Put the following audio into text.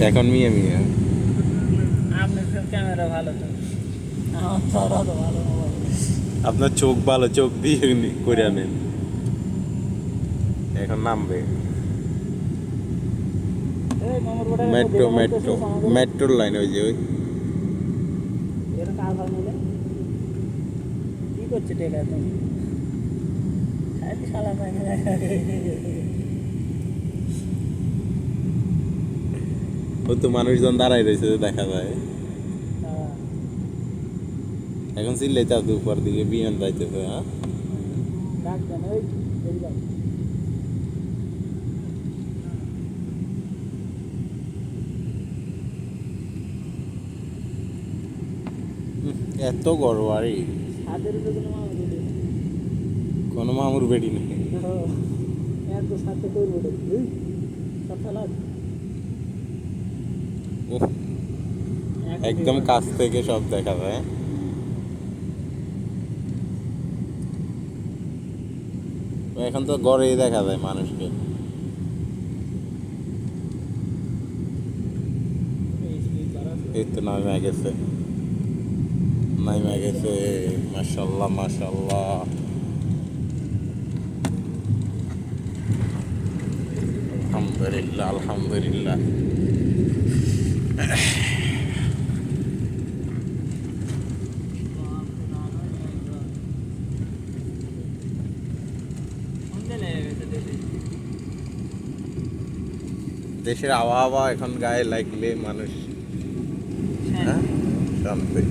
এখন মিয়া মিয়া আপনার ক্যামেরা ভালো তো আমার তো ভালো মোবাইল আপনার চোখ ভালো, চোখ দিয়ে করে নেন। এখন নামবে এই মামার বড় মেট্রো মেট্রো মেট্রোর লাইন, ওই যে ওই এর কাজ হয় না কি করছে টেলা তুমি খালি শালা পায় না ও তো মানুষজন দাঁড়াই রয়েছে দেখা যায়। এখন চিল্লাইতে হবে উপর দিকে বিমান যাইতেছে। হ্যাঁ ডাক দেন ওই যাও এত গড়বাড়ি, ছাদের উপরে কোনো মামা দিলে কোনো মামুর বেটি নেই। এত সাথে করবো সব চালাক উফ, একদম কাছ থেকে সব দেখা যায়। এখন তো গড়েই দেখা যায় মানুষকে। এই তো নামে গেছে, নামে গেছে। মাশাল্লাহ মাশাল্লাহ। আলহামদুলিল্লাহ আলহামদুলিল্লাহ। দেশের আবহাওয়া এখন গায়ে লাগলে মানুষ, হ্যাঁ, শান্তি।